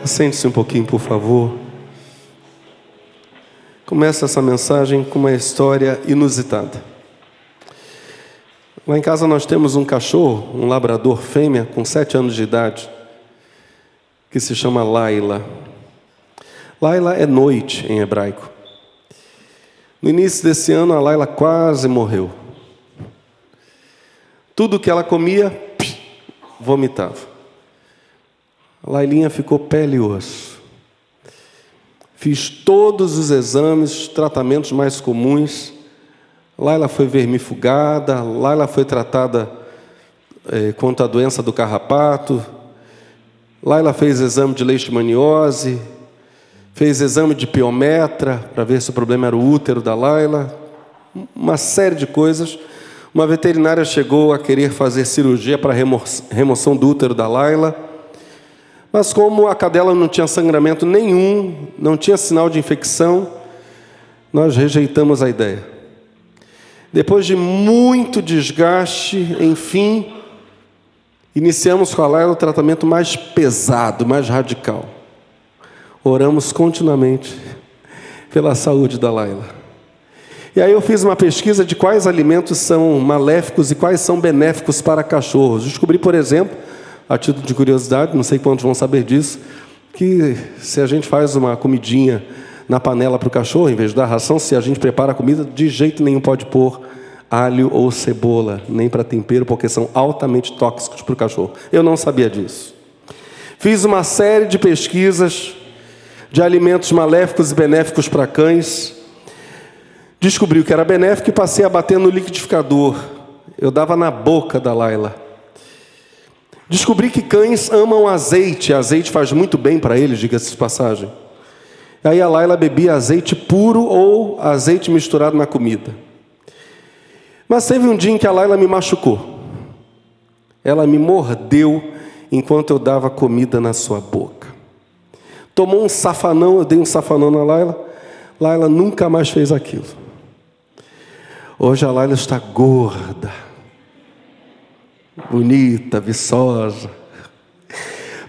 Sente-se um pouquinho, por favor. Começa essa mensagem com uma história inusitada. Lá em casa nós temos um cachorro, um labrador fêmea, com 7 anos de idade, que se chama Laila. Laila é noite em hebraico. No início desse ano, a Laila quase morreu. Tudo que ela comia, vomitava. A Lailinha ficou pele e osso. Fiz todos os exames, tratamentos mais comuns. Laila foi vermifugada, Laila foi tratada contra a doença do carrapato. Laila fez exame de leishmaniose, fez exame de piometra, para ver se o problema era o útero da Laila. Uma série de coisas. Uma veterinária chegou a querer fazer cirurgia para remoção do útero da Laila. Mas como a cadela não tinha sangramento nenhum, não tinha sinal de infecção, nós rejeitamos a ideia. Depois de muito desgaste, enfim, iniciamos com a Laila o tratamento mais pesado, mais radical. Oramos continuamente pela saúde da Laila. E aí eu fiz uma pesquisa de quais alimentos são maléficos e quais são benéficos para cachorros. Descobri, por exemplo, a título de curiosidade, não sei quantos vão saber disso, que se a gente faz uma comidinha na panela para o cachorro, em vez de dar ração, se a gente prepara a comida, de jeito nenhum pode pôr alho ou cebola, nem para tempero, porque são altamente tóxicos para o cachorro. Eu não sabia disso. Fiz uma série de pesquisas de alimentos maléficos e benéficos para cães. Descobri o que era benéfico e passei a bater no liquidificador. Eu dava na boca da Laila. Descobri que cães amam azeite. Azeite faz muito bem para eles, diga-se de passagem. Aí a Laila bebia azeite puro ou azeite misturado na comida. Mas teve um dia em que a Laila me machucou. Ela me mordeu enquanto eu dava comida na sua boca. Tomou um safanão, eu dei um safanão na Laila. Laila nunca mais fez aquilo. Hoje a Laila está gorda, bonita, viçosa.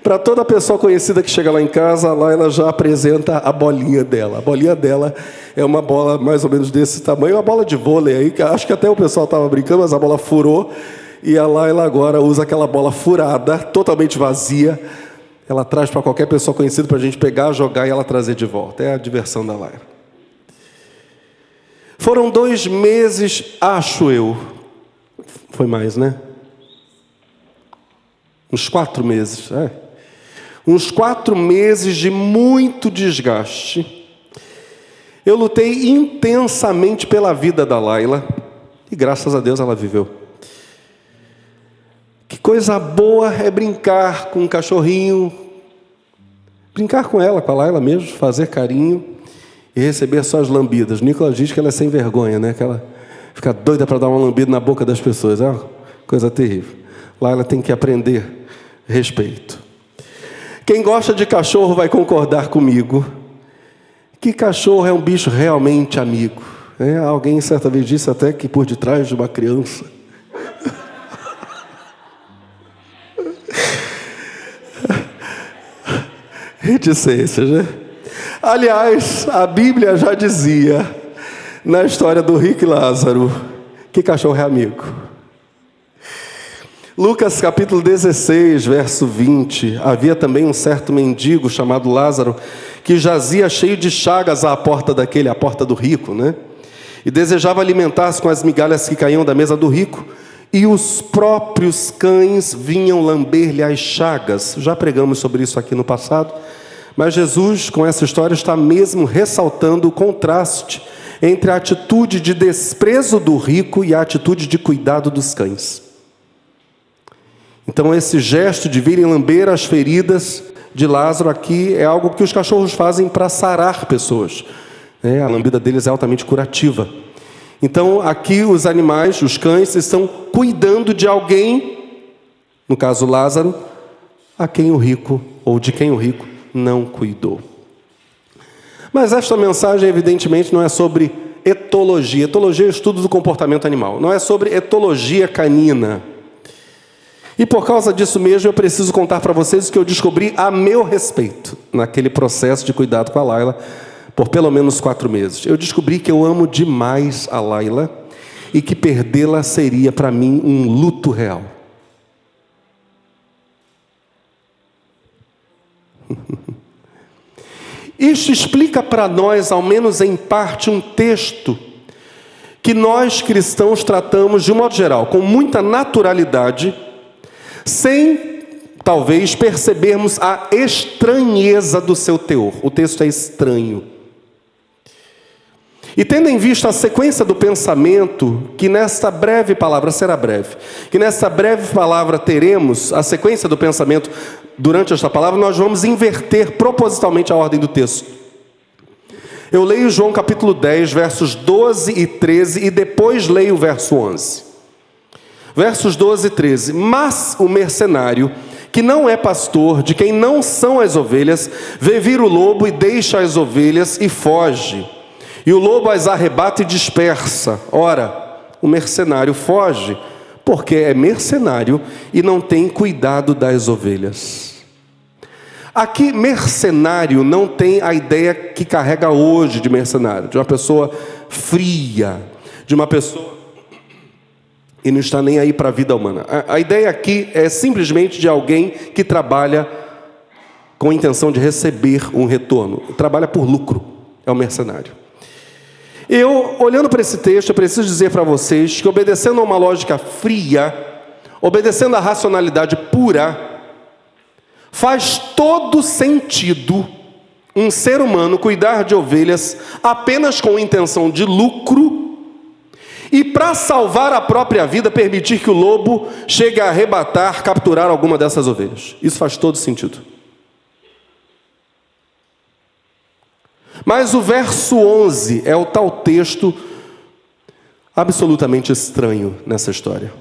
Para toda pessoa conhecida que chega lá em casa, a Laila já apresenta a bolinha dela. A bolinha dela é uma bola mais ou menos desse tamanho, uma bola de vôlei aí, que acho que até o pessoal estava brincando, mas a bola furou, e a Laila agora usa aquela bola furada, totalmente vazia. Ela traz para qualquer pessoa conhecida para a gente pegar, jogar e ela trazer de volta. É a diversão da Laila. Foram 2 meses, acho eu. Foi mais, né? Uns 4 meses. Uns 4 meses de muito desgaste. Eu lutei intensamente pela vida da Laila. E graças a Deus ela viveu. Que coisa boa é brincar com um cachorrinho. Brincar com ela, com a Laila mesmo. Fazer carinho. E receber só as lambidas. Nicolas diz que ela é sem vergonha, né? Que ela fica doida para dar uma lambida na boca das pessoas. É uma coisa terrível. Laila tem que aprender respeito. Quem gosta de cachorro vai concordar comigo que cachorro é um bicho realmente amigo. Alguém certa vez disse até que por detrás de uma criança. Reticências, né? Aliás, a Bíblia já dizia, na história do rico e Lázaro, que cachorro é amigo. Lucas capítulo 16, verso 20, havia também um certo mendigo chamado Lázaro, que jazia cheio de chagas à porta a porta do rico, né? E desejava alimentar-se com as migalhas que caíam da mesa do rico, e os próprios cães vinham lamber-lhe as chagas. Já pregamos sobre isso aqui no passado, mas Jesus, com essa história, está mesmo ressaltando o contraste entre a atitude de desprezo do rico e a atitude de cuidado dos cães. Então esse gesto de virem lamber as feridas de Lázaro aqui é algo que os cachorros fazem para sarar pessoas. A lambida deles é altamente curativa. Então aqui os animais, os cães, estão cuidando de alguém, no caso Lázaro, a quem o rico, ou de quem o rico não cuidou. Mas esta mensagem evidentemente não é sobre etologia. Etologia é o estudo do comportamento animal. Não é sobre etologia canina. E por causa disso mesmo, eu preciso contar para vocês o que eu descobri a meu respeito, naquele processo de cuidado com a Laila, por pelo menos 4 meses. Eu descobri que eu amo demais a Laila e que perdê-la seria para mim um luto real. Isso explica para nós, ao menos em parte, um texto que nós cristãos tratamos, de um modo geral, com muita naturalidade, sem, talvez, percebermos a estranheza do seu teor. O texto é estranho. E tendo em vista a sequência do pensamento, que nesta breve palavra, será breve, que nesta breve palavra teremos, a sequência do pensamento durante esta palavra, nós vamos inverter propositalmente a ordem do texto. Eu leio João capítulo 10, versos 12 e 13, e depois leio o verso 11. Versos 12 e 13. Mas o mercenário, que não é pastor, de quem não são as ovelhas, vê vir o lobo e deixa as ovelhas e foge. E o lobo as arrebata e dispersa. Ora, o mercenário foge, porque é mercenário e não tem cuidado das ovelhas. Aqui, mercenário não tem a ideia que carrega hoje de mercenário, de uma pessoa fria, de uma pessoa e não está nem aí para a vida humana. A ideia aqui é simplesmente de alguém que trabalha com a intenção de receber um retorno. Trabalha por lucro, é um mercenário. Eu, olhando para esse texto, eu preciso dizer para vocês que, obedecendo a uma lógica fria, obedecendo à racionalidade pura, faz todo sentido um ser humano cuidar de ovelhas apenas com intenção de lucro e, para salvar a própria vida, permitir que o lobo chegue a arrebatar, capturar alguma dessas ovelhas. Isso faz todo sentido. Mas o verso 11 é o tal texto absolutamente estranho nessa história.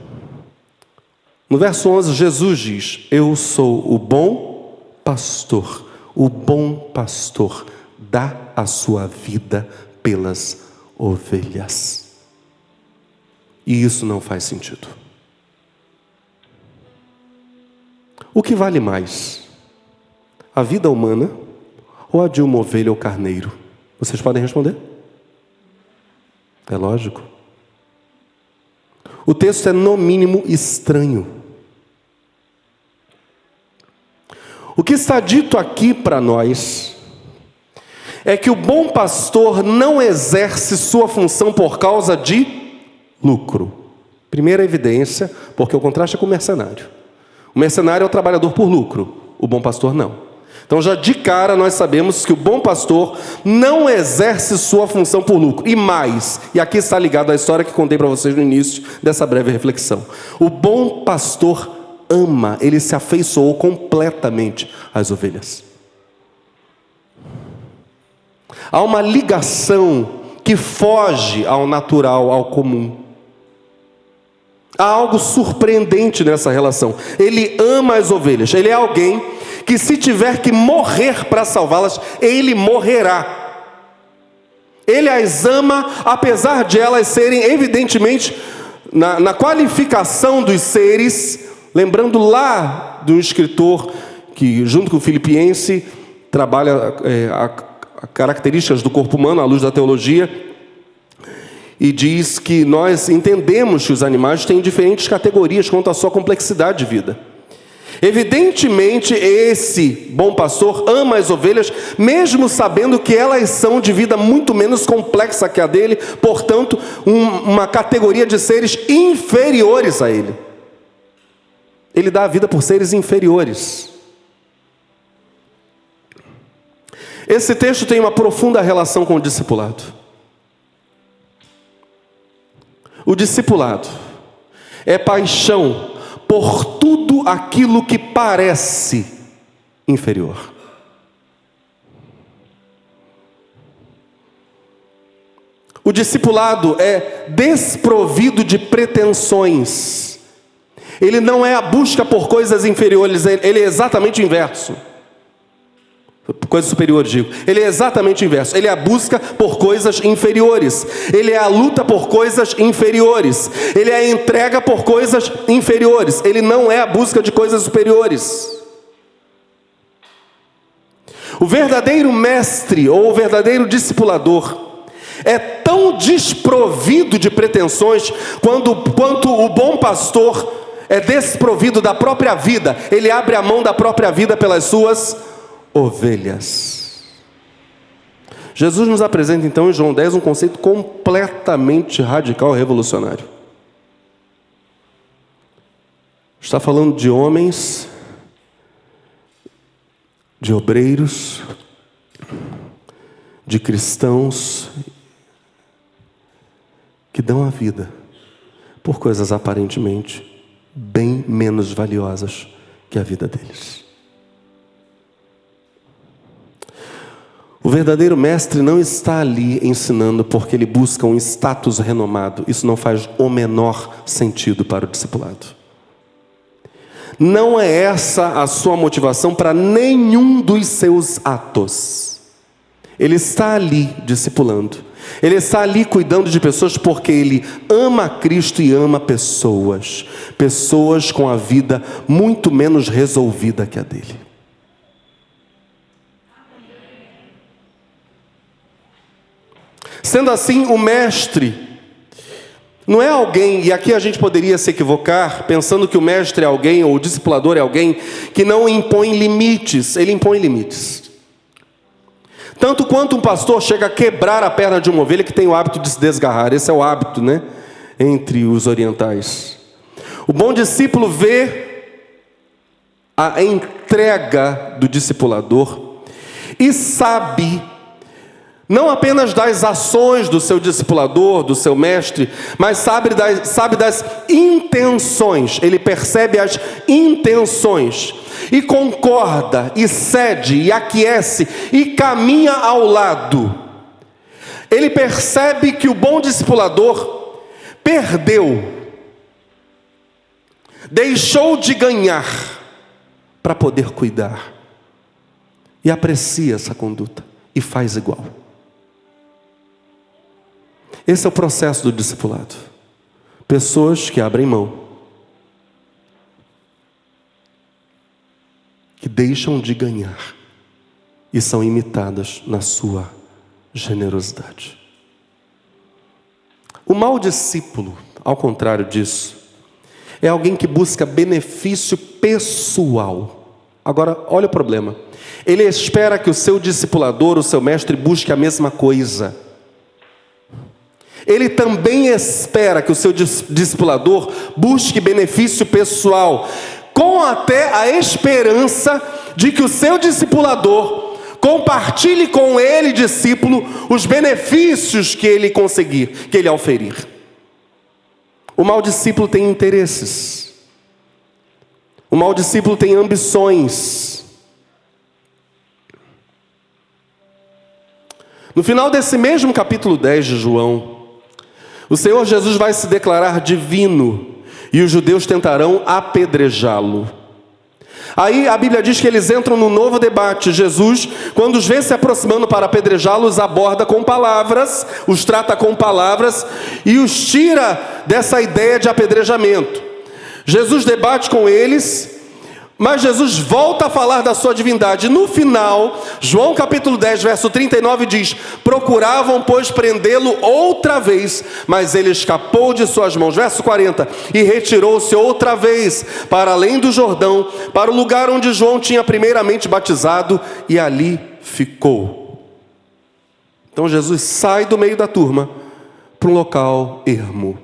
No verso 11, Jesus diz: eu sou o bom pastor. O bom pastor dá a sua vida pelas ovelhas. E isso não faz sentido. O que vale mais? A vida humana ou a de uma ovelha ou carneiro? Vocês podem responder? É lógico. O texto é no mínimo estranho. O que está dito aqui para nós é que o bom pastor não exerce sua função por causa de lucro. Primeira evidência, porque o contraste é com o mercenário. O mercenário é o trabalhador por lucro, o bom pastor não. Então já de cara nós sabemos que o bom pastor não exerce sua função por lucro. E mais, e aqui está ligado à história que contei para vocês no início dessa breve reflexão. O bom pastor ama, ele se afeiçoou completamente às ovelhas. Há uma ligação que foge ao natural, ao comum. Há algo surpreendente nessa relação. Ele ama as ovelhas. Ele é alguém que, se tiver que morrer para salvá-las, ele morrerá. Ele as ama, apesar de elas serem, evidentemente, na qualificação dos seres, lembrando lá do escritor que, junto com o Filipense, trabalha as características do corpo humano à luz da teologia, e diz que nós entendemos que os animais têm diferentes categorias quanto à sua complexidade de vida. Evidentemente, esse bom pastor ama as ovelhas, mesmo sabendo que elas são de vida muito menos complexa que a dele, portanto, uma categoria de seres inferiores a ele. Ele dá a vida por seres inferiores. Esse texto tem uma profunda relação com o discipulado. O discipulado é paixão por tudo aquilo que parece inferior. O discipulado é desprovido de pretensões. Ele não é a busca por coisas inferiores, ele é exatamente o inverso. Coisas superiores, digo. Ele é exatamente o inverso. Ele é a busca por coisas inferiores. Ele é a luta por coisas inferiores. Ele é a entrega por coisas inferiores. Ele não é a busca de coisas superiores. O verdadeiro mestre ou o verdadeiro discipulador é tão desprovido de pretensões quanto o bom pastor é desprovido da própria vida. Ele abre a mão da própria vida pelas suas ovelhas. Jesus nos apresenta então em João 10 um conceito completamente radical e revolucionário. Está falando de homens, de obreiros, de cristãos que dão a vida por coisas aparentemente bem menos valiosas que a vida deles. O verdadeiro mestre não está ali ensinando porque ele busca um status renomado. Isso não faz o menor sentido para o discipulado. Não é essa a sua motivação para nenhum dos seus atos. Ele está ali discipulando. Ele está ali cuidando de pessoas porque ele ama Cristo e ama pessoas. Pessoas com a vida muito menos resolvida que a dele. Sendo assim, o mestre não é alguém, e aqui a gente poderia se equivocar, pensando que o mestre é alguém, ou o discipulador é alguém, que não impõe limites. Ele impõe limites. Tanto quanto um pastor chega a quebrar a perna de uma ovelha que tem o hábito de se desgarrar. Esse é o hábito, né? Entre os orientais. O bom discípulo vê a entrega do discipulador e sabe não apenas das ações do seu discipulador, do seu mestre, mas sabe das intenções. Ele percebe as intenções e concorda, e cede, e aquece, e caminha ao lado. Ele percebe que o bom discipulador perdeu, deixou de ganhar para poder cuidar, e aprecia essa conduta e faz igual. Esse é o processo do discipulado. Pessoas que abrem mão, que deixam de ganhar e são imitadas na sua generosidade. O mau discípulo, ao contrário disso, é alguém que busca benefício pessoal. Agora, olha o problema. Ele espera que o seu discipulador, o seu mestre, busque a mesma coisa. Ele também espera que o seu discipulador busque benefício pessoal, com até a esperança de que o seu discipulador compartilhe com ele, discípulo, os benefícios que ele conseguir, que ele auferir. O mau discípulo tem interesses. O mau discípulo tem ambições. No final desse mesmo capítulo 10 de João, o Senhor Jesus vai se declarar divino e os judeus tentarão apedrejá-lo. Aí a Bíblia diz que eles entram no novo debate. Jesus, quando os vê se aproximando para apedrejá-los, aborda com palavras, os trata com palavras e os tira dessa ideia de apedrejamento. Jesus debate com eles, mas Jesus volta a falar da sua divindade. No final, João capítulo 10, verso 39 diz: procuravam, pois, prendê-lo outra vez, mas ele escapou de suas mãos. Verso 40, e retirou-se outra vez para além do Jordão, para o lugar onde João tinha primeiramente batizado, e ali ficou. Então Jesus sai do meio da turma para um local ermo.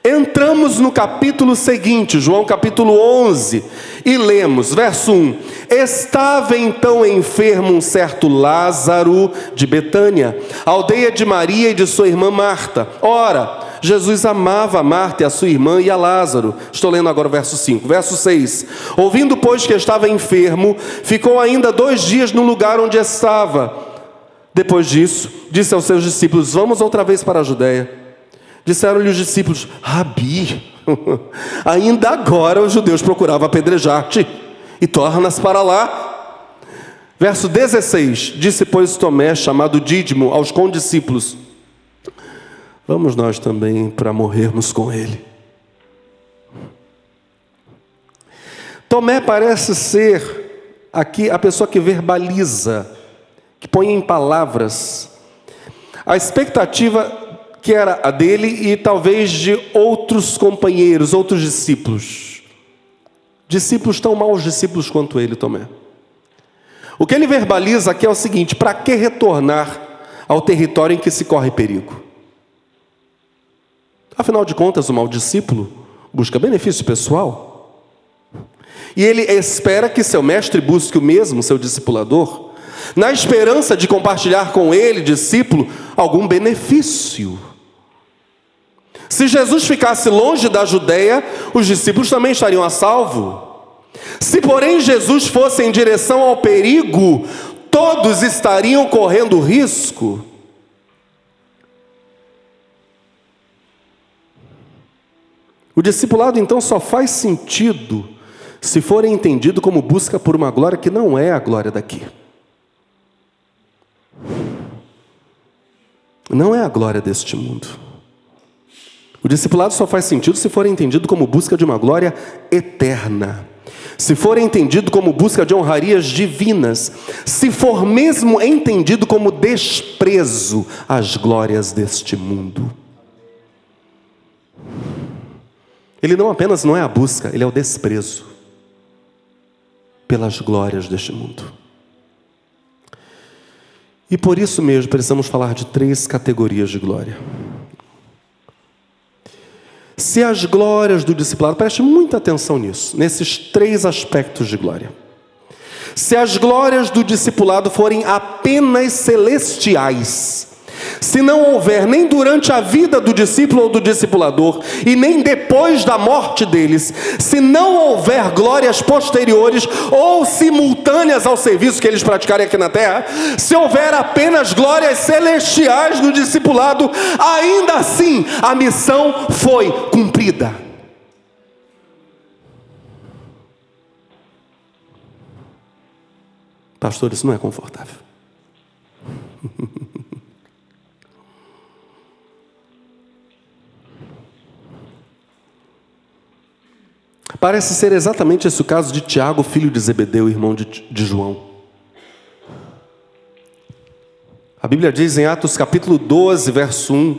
Entramos no capítulo seguinte, João capítulo 11, e lemos, verso 1. Estava então enfermo um certo Lázaro de Betânia, aldeia de Maria e de sua irmã Marta. Ora, Jesus amava a Marta e a sua irmã e a Lázaro. Estou lendo agora o verso 5. Verso 6. Ouvindo, pois, que estava enfermo, ficou ainda 2 dias no lugar onde estava. Depois disso, disse aos seus discípulos: vamos outra vez para a Judéia. Disseram-lhe os discípulos: Rabi, ainda agora os judeus procuravam apedrejar-te, e tornas para lá. Verso 16, disse, pois, Tomé, chamado Dídimo, aos condiscípulos: vamos nós também para morrermos com ele. Tomé parece ser aqui a pessoa que verbaliza, que põe em palavras a expectativa que era a dele e talvez de outros companheiros, outros discípulos. Discípulos tão maus discípulos quanto ele, Tomé. O que ele verbaliza aqui é o seguinte: para que retornar ao território em que se corre perigo? Afinal de contas, o mau discípulo busca benefício pessoal. E ele espera que seu mestre busque o mesmo, seu discipulador, na esperança de compartilhar com ele, discípulo, algum benefício. Se Jesus ficasse longe da Judeia, os discípulos também estariam a salvo. Se, porém, Jesus fosse em direção ao perigo, todos estariam correndo risco. O discipulado, então, só faz sentido se for entendido como busca por uma glória que não é a glória daqui. Não é a glória deste mundo. O discipulado só faz sentido se for entendido como busca de uma glória eterna. Se for entendido como busca de honrarias divinas. Se for mesmo entendido como desprezo às glórias deste mundo. Ele não apenas não é a busca, ele é o desprezo pelas glórias deste mundo. E por isso mesmo precisamos falar de 3 categorias de glória. Se as glórias do discipulado, preste muita atenção nisso, nesses 3 aspectos de glória. Se as glórias do discipulado forem apenas celestiais, se não houver nem durante a vida do discípulo ou do discipulador, e nem depois da morte deles, se não houver glórias posteriores ou simultâneas ao serviço que eles praticarem aqui na terra, se houver apenas glórias celestiais no discipulado, ainda assim a missão foi cumprida. Pastor, isso não é confortável. Parece ser exatamente esse o caso de Tiago, filho de Zebedeu, irmão de João. A Bíblia diz em Atos capítulo 12, verso 1: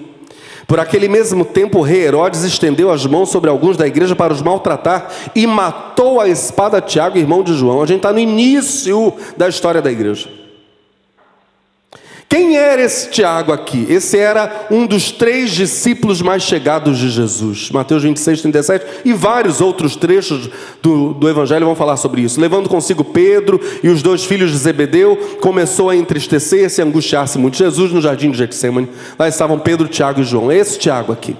por aquele mesmo tempo o rei Herodes estendeu as mãos sobre alguns da igreja para os maltratar e matou a espada Tiago, irmão de João. A gente está no início da história da igreja. Quem era esse Tiago aqui? Esse era um dos 3 discípulos mais chegados de Jesus. Mateus 26, 37 e vários outros trechos do Evangelho vão falar sobre isso. Levando consigo Pedro e os 2 filhos de Zebedeu, começou a entristecer-se e angustiar-se muito. Jesus no jardim de Getsêmani. Lá estavam Pedro, Tiago e João. Esse Tiago aqui.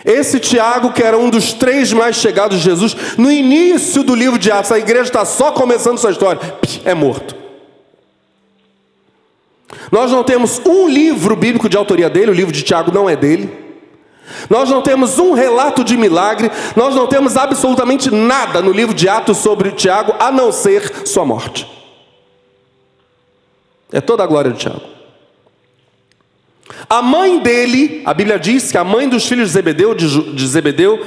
Esse Tiago, que era um dos 3 mais chegados de Jesus, no início do livro de Atos, a igreja está só começando sua história, é morto. Nós não temos um livro bíblico de autoria dele, o livro de Tiago não é dele. Nós não temos um relato de milagre, nós não temos absolutamente nada no livro de Atos sobre Tiago, a não ser sua morte. É toda a glória de Tiago. A mãe dele, a Bíblia diz que a mãe dos filhos de Zebedeu,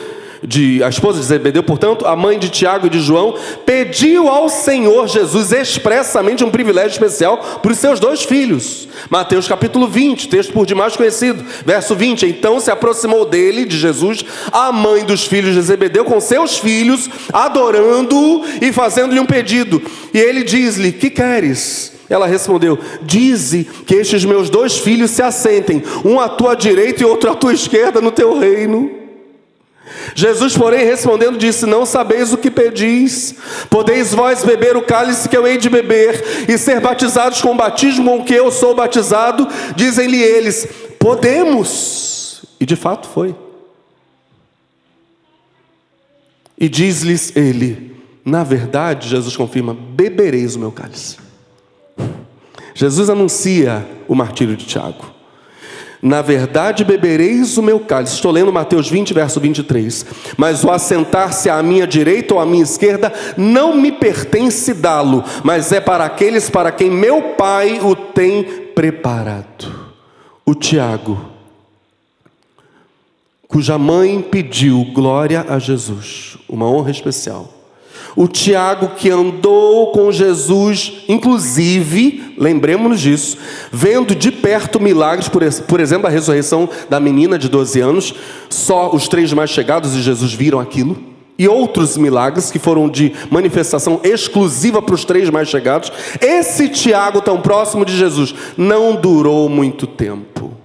a esposa de Zebedeu, portanto, a mãe de Tiago e de João, pediu ao Senhor Jesus expressamente um privilégio especial para os seus 2 filhos. Mateus capítulo 20, texto por demais conhecido, verso 20: então se aproximou dele, de Jesus, a mãe dos filhos de Zebedeu com seus filhos, adorando-o e fazendo-lhe um pedido. E ele diz-lhe: que queres? Ela respondeu: dize que estes meus 2 filhos se assentem, um à tua direita e outro à tua esquerda no teu reino. Jesus, porém, respondendo, disse: não sabeis o que pedis. Podeis vós beber o cálice que eu hei de beber e ser batizados com o batismo com que eu sou batizado? Dizem-lhe eles: podemos. E de fato foi. E diz-lhes ele: na verdade, Jesus confirma, bebereis o meu cálice. Jesus anuncia o martírio de Tiago. Na verdade bebereis o meu cálice. Estou lendo Mateus 20, verso 23. Mas o assentar-se à minha direita ou à minha esquerda não me pertence dá-lo, mas é para aqueles para quem meu Pai o tem preparado. O Tiago, cuja mãe pediu glória a Jesus, uma honra especial. O Tiago que andou com Jesus, inclusive, lembremos-nos disso, vendo de perto milagres, por exemplo, a ressurreição da menina de 12 anos, só os 3 mais chegados de Jesus viram aquilo, e outros milagres que foram de manifestação exclusiva para os 3 mais chegados. Esse Tiago tão próximo de Jesus não durou muito tempo.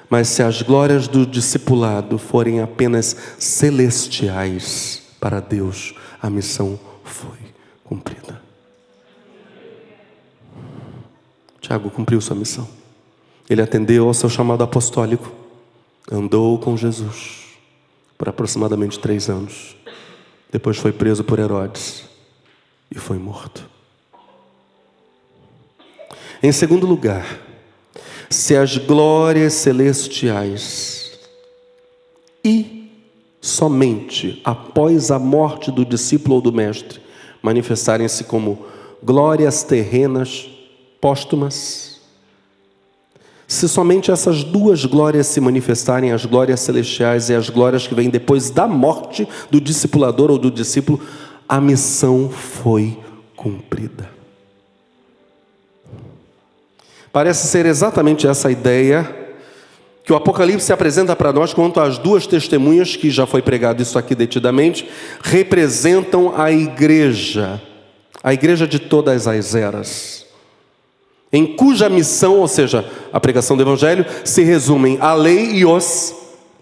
Mas se as glórias do discipulado forem apenas celestiais para Deus, a missão foi cumprida. Tiago cumpriu sua missão. Ele atendeu ao seu chamado apostólico, andou com Jesus por aproximadamente 3 anos. Depois foi preso por Herodes e foi morto. Em segundo lugar, se as glórias celestiais e somente após a morte do discípulo ou do mestre manifestarem-se como glórias terrenas póstumas, se somente essas 2 glórias se manifestarem, as glórias celestiais e as glórias que vêm depois da morte do discipulador ou do discípulo, a missão foi cumprida. Parece ser exatamente essa ideia que o Apocalipse apresenta para nós quanto às 2 testemunhas, que já foi pregado isso aqui detidamente, representam a igreja de todas as eras, em cuja missão, ou seja, a pregação do Evangelho, se resumem a lei e os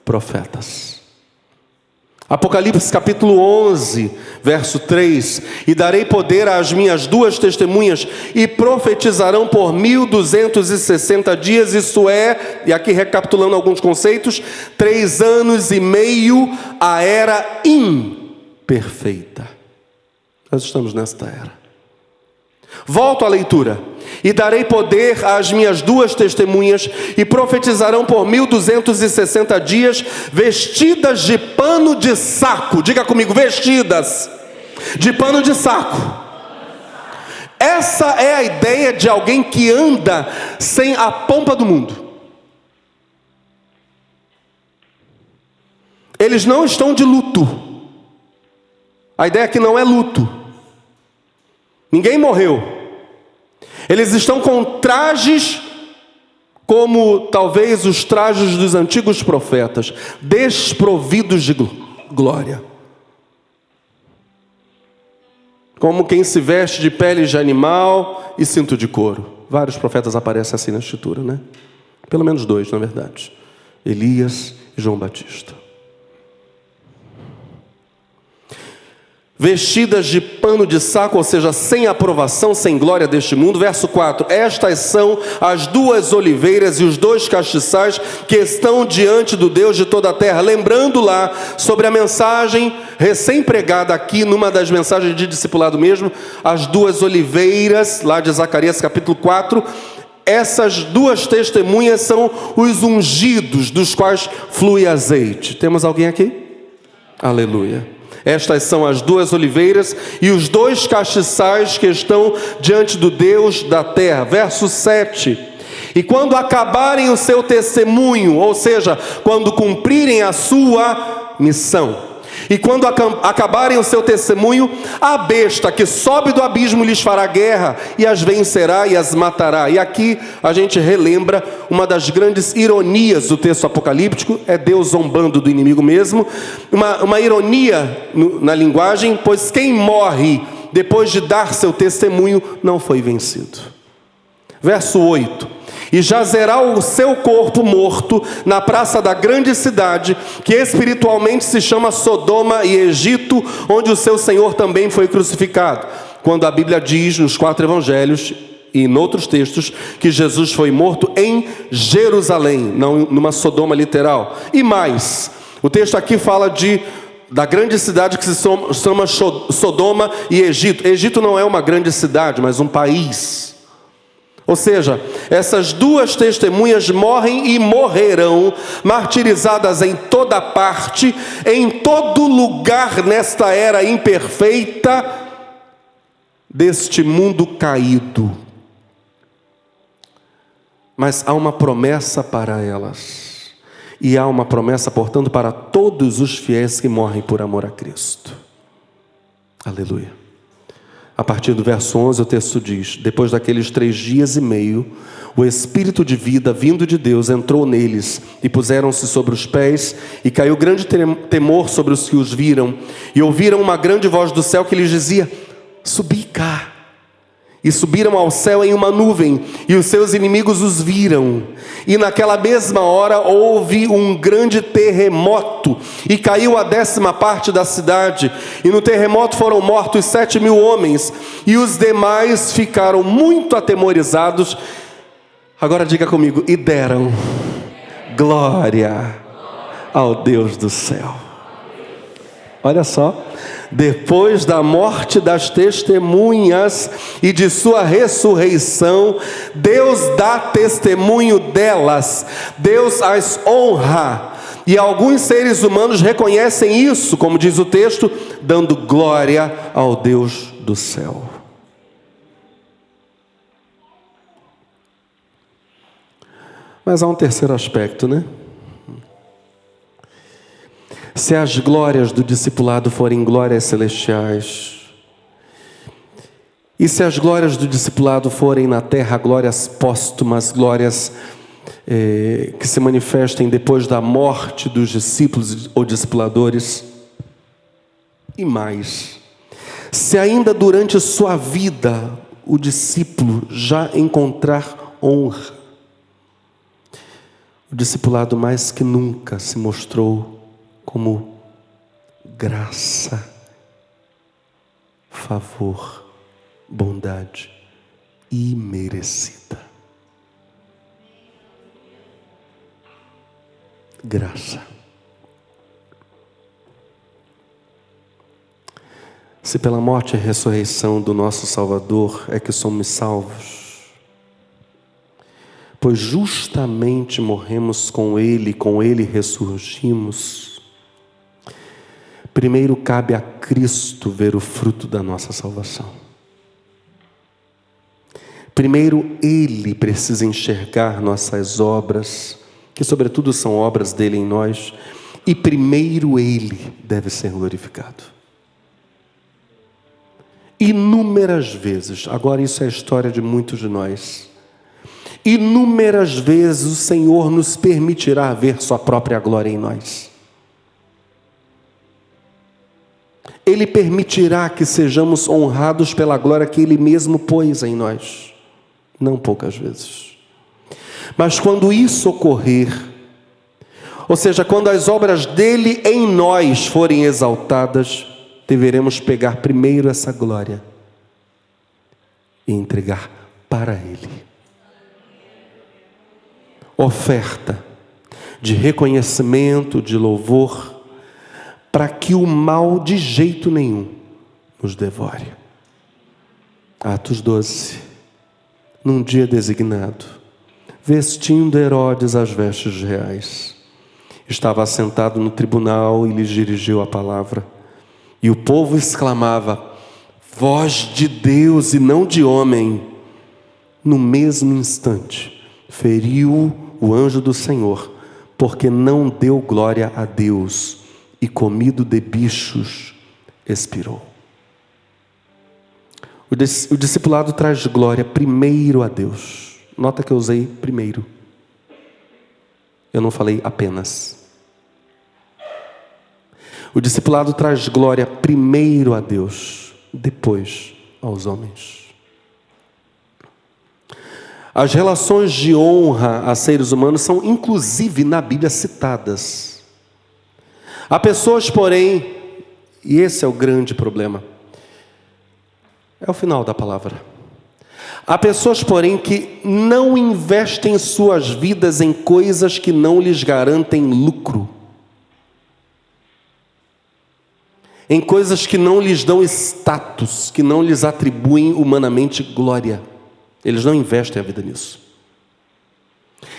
profetas. Apocalipse capítulo 11, verso 3: E darei poder às minhas 2 testemunhas, e profetizarão por 1260 dias, isto é, e aqui recapitulando alguns conceitos, 3 anos e meio, a era imperfeita. Nós estamos nesta era. Volto à leitura. E darei poder às minhas 2 testemunhas, e profetizarão por 1260 dias, vestidas de pano de saco. Diga comigo, vestidas de pano de saco. Essa é a ideia de alguém que anda sem a pompa do mundo. Eles não estão de luto. A ideia é que não é luto. Ninguém morreu. Eles estão com trajes como talvez os trajes dos antigos profetas, desprovidos de glória. Como quem se veste de pele de animal e cinto de couro. Vários profetas aparecem assim na Escritura, né? Pelo menos 2, na verdade. Elias e João Batista. Vestidas de pano de saco, ou seja, sem aprovação, sem glória deste mundo. Verso 4: Estas são as 2 oliveiras e os 2 castiçais que estão diante do Deus de toda a terra. Lembrando lá sobre a mensagem recém-pregada aqui, numa das mensagens de discipulado mesmo, as 2 oliveiras, lá de Zacarias capítulo 4. Essas 2 testemunhas são os ungidos, dos quais flui azeite. Temos alguém aqui? Aleluia. Estas são as 2 oliveiras e os 2 castiçais que estão diante do Deus da terra. Verso 7. E quando acabarem o seu testemunho, ou seja, quando cumprirem a sua missão, e quando acabarem o seu testemunho, a besta que sobe do abismo lhes fará guerra, e as vencerá e as matará. E aqui a gente relembra uma das grandes ironias do texto apocalíptico, é Deus zombando do inimigo mesmo, uma ironia na linguagem, pois quem morre depois de dar seu testemunho não foi vencido. Verso 8: E jazerá o seu corpo morto na praça da grande cidade, que espiritualmente se chama Sodoma e Egito, onde o seu Senhor também foi crucificado. Quando a Bíblia diz nos 4 evangelhos e em outros textos que Jesus foi morto em Jerusalém, não numa Sodoma literal. E mais, o texto aqui fala da grande cidade que se chama Sodoma e Egito. Egito não é uma grande cidade, mas um país. Ou seja, essas duas testemunhas morrem e morrerão, martirizadas em toda parte, em todo lugar nesta era imperfeita deste mundo caído. Mas há uma promessa para elas, e há uma promessa, portanto, para todos os fiéis que morrem por amor a Cristo. Aleluia. A partir do verso 11 o texto diz: depois daqueles 3 dias e meio, o Espírito de vida vindo de Deus entrou neles, e puseram-se sobre os pés, e caiu grande temor sobre os que os viram, e ouviram uma grande voz do céu que lhes dizia: subi cá. E subiram ao céu em uma nuvem, e os seus inimigos os viram. E naquela mesma hora houve um grande terremoto, e caiu a 10ª parte da cidade, e no terremoto foram mortos 7.000 homens, e os demais ficaram muito atemorizados. Agora diga comigo: e deram glória ao Deus do céu. Olha só, depois da morte das testemunhas e de sua ressurreição, Deus dá testemunho delas, Deus as honra, e alguns seres humanos reconhecem isso, como diz o texto, dando glória ao Deus do céu. Mas há um terceiro aspecto, né? Se as glórias do discipulado forem glórias celestiais, e se as glórias do discipulado forem na terra glórias póstumas, glórias que se manifestem depois da morte dos discípulos ou discipuladores, e mais, se ainda durante sua vida o discípulo já encontrar honra, o discipulado mais que nunca se mostrou como graça, favor, bondade imerecida. Graça. Se pela morte e ressurreição do nosso Salvador é que somos salvos, pois justamente morremos com Ele ressurgimos, primeiro cabe a Cristo ver o fruto da nossa salvação. Primeiro Ele precisa enxergar nossas obras, que sobretudo são obras dele em nós, e primeiro Ele deve ser glorificado. Inúmeras vezes, agora isso é a história de muitos de nós, inúmeras vezes o Senhor nos permitirá ver sua própria glória em nós. Ele permitirá que sejamos honrados pela glória que Ele mesmo pôs em nós, não poucas vezes. Mas quando isso ocorrer, ou seja, quando as obras dele em nós forem exaltadas, deveremos pegar primeiro essa glória e entregar para Ele. Oferta de reconhecimento, de louvor, para que o mal de jeito nenhum nos devore. Atos 12. Num dia designado, vestindo Herodes as vestes reais, estava assentado no tribunal e lhes dirigiu a palavra. E o povo exclamava: voz de Deus e não de homem. No mesmo instante, feriu o anjo do Senhor, porque não deu glória a Deus, e comido de bichos, expirou. O discipulado traz glória primeiro a Deus. Nota que eu usei primeiro. Eu não falei apenas. O discipulado traz glória primeiro a Deus, depois aos homens. As relações de honra a seres humanos são inclusive na Bíblia citadas. Há pessoas, porém, e esse é o grande problema, é o final da palavra. Há pessoas, porém, que não investem suas vidas em coisas que não lhes garantem lucro, em coisas que não lhes dão status, que não lhes atribuem humanamente glória. Eles não investem a vida nisso.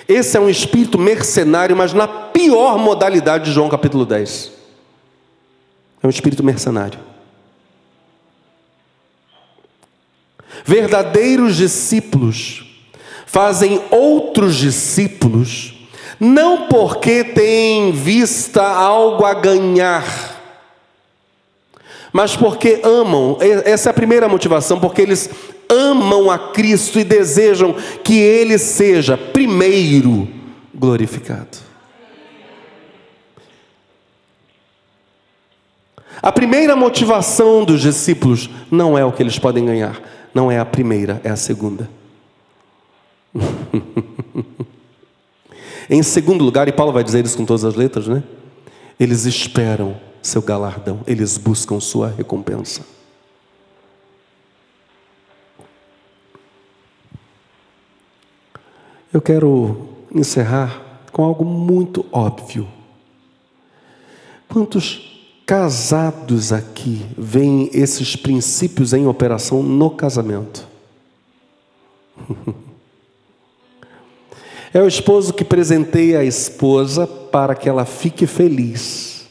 Esse é um espírito mercenário, mas na pior modalidade de João capítulo 10. É um espírito mercenário. Verdadeiros discípulos fazem outros discípulos, não porque têm em vista algo a ganhar, mas porque amam. Essa é a primeira motivação, porque eles amam a Cristo e desejam que Ele seja primeiro glorificado. A primeira motivação dos discípulos não é o que eles podem ganhar, não é a primeira, é a segunda. Em segundo lugar, e Paulo vai dizer isso com todas as letras, né? Eles esperam seu galardão, eles buscam sua recompensa. Eu quero encerrar com algo muito óbvio. Quantos casados aqui veem esses princípios em operação no casamento? É o esposo que presenteia a esposa para que ela fique feliz.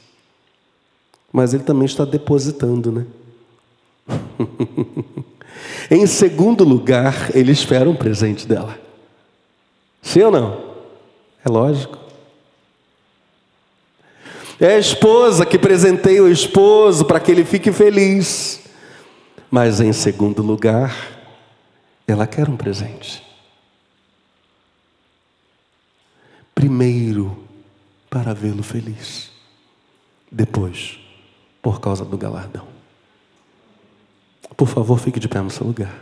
Mas ele também está depositando, né? Em segundo lugar, ele espera um presente dela. Sim ou não? É lógico. É a esposa que presenteia o esposo para que ele fique feliz. Mas em segundo lugar, ela quer um presente. Primeiro, para vê-lo feliz. Depois, por causa do galardão. Por favor, fique de pé no seu lugar.